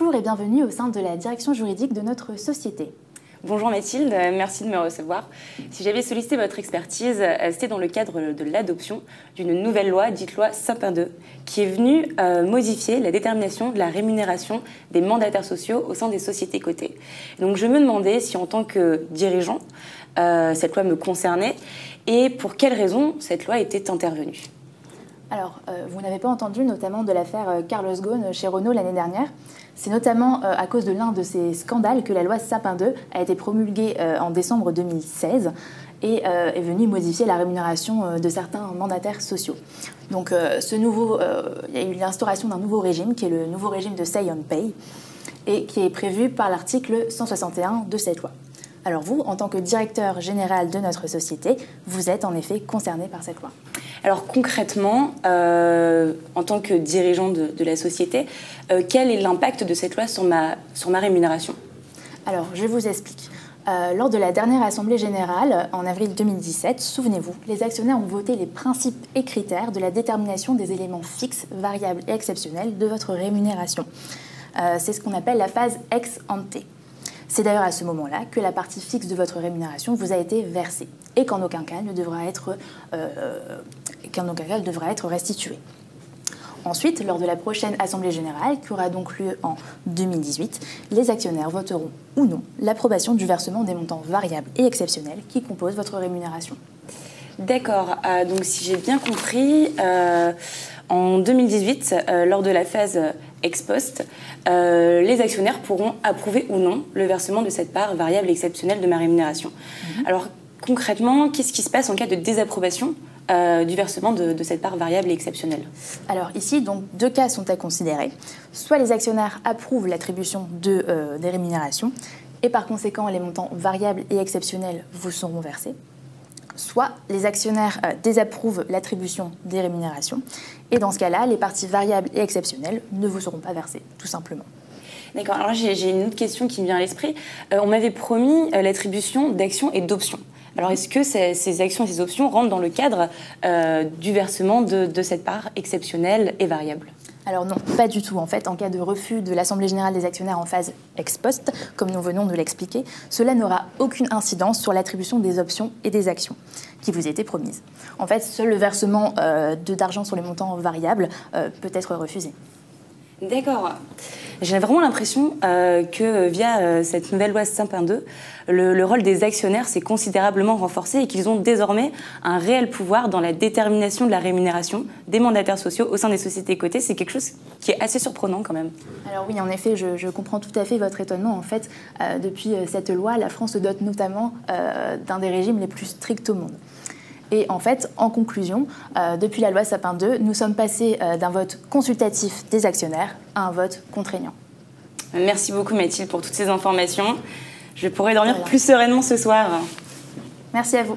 Bonjour et bienvenue au sein de la direction juridique de notre société. Bonjour Mathilde, merci de me recevoir. Si j'avais sollicité votre expertise, c'était dans le cadre de l'adoption d'une nouvelle loi, dite loi Sapin II, qui est venue modifier la détermination de la rémunération des mandataires sociaux au sein des sociétés cotées. Donc je me demandais si en tant que dirigeant, cette loi me concernait et pour quelles raisons cette loi était intervenue. Alors, vous n'avez pas entendu notamment de l'affaire Carlos Ghosn chez Renault l'année dernière. C'est notamment à cause de l'un de ces scandales que la loi Sapin II a été promulguée en décembre 2016 et est venue modifier la rémunération de certains mandataires sociaux. Donc, il y a eu l'instauration d'un nouveau régime, qui est le nouveau régime de Say on Pay, et qui est prévu par l'article 161 de cette loi. Alors vous, en tant que directeur général de notre société, vous êtes en effet concerné par cette loi. Alors concrètement, en tant que dirigeant de la société, quel est l'impact de cette loi sur ma rémunération? Alors je vous explique. Lors de la dernière Assemblée générale, en avril 2017, souvenez-vous, les actionnaires ont voté les principes et critères de la détermination des éléments fixes, variables et exceptionnels de votre rémunération. C'est ce qu'on appelle la phase ex ante. C'est d'ailleurs à ce moment-là que la partie fixe de votre rémunération vous a été versée et qu'en aucun cas elle devra être restituée. Ensuite, lors de la prochaine Assemblée générale, qui aura donc lieu en 2018, les actionnaires voteront ou non l'approbation du versement des montants variables et exceptionnels qui composent votre rémunération. D'accord, donc si j'ai bien compris, en 2018, lors de la phase ex post, les actionnaires pourront approuver ou non le versement de cette part variable et exceptionnelle de ma rémunération. Alors concrètement, qu'est-ce qui se passe en cas de désapprobation du versement de cette part variable et exceptionnelle? Alors ici, donc, deux cas sont à considérer. Soit les actionnaires approuvent l'attribution des rémunérations et par conséquent les montants variables et exceptionnels vous seront versés. Soit les actionnaires désapprouvent l'attribution des rémunérations et dans ce cas-là, les parties variables et exceptionnelles ne vous seront pas versées, tout simplement. D'accord, alors j'ai une autre question qui me vient à l'esprit. On m'avait promis l'attribution d'actions et d'options. Alors est-ce que ces actions et ces options rentrent dans le cadre du versement de cette part exceptionnelle et variable? Alors non, pas du tout. En fait, en cas de refus de l'Assemblée générale des actionnaires en phase ex post, comme nous venons de l'expliquer, cela n'aura aucune incidence sur l'attribution des options et des actions qui vous étaient promises. En fait, seul le versement d'argent sur les montants variables peut être refusé. D'accord. J'ai vraiment l'impression que via cette nouvelle loi Sapin II, le rôle des actionnaires s'est considérablement renforcé et qu'ils ont désormais un réel pouvoir dans la détermination de la rémunération des mandataires sociaux au sein des sociétés cotées. C'est quelque chose qui est assez surprenant quand même. Alors oui, en effet, je comprends tout à fait votre étonnement. En fait, depuis cette loi, la France se dote notamment d'un des régimes les plus stricts au monde. Et en fait, en conclusion, depuis la loi Sapin II, nous sommes passés d'un vote consultatif des actionnaires à un vote contraignant. Merci beaucoup Mathilde pour toutes ces informations. Je pourrai dormir plus sereinement ce soir. Merci à vous.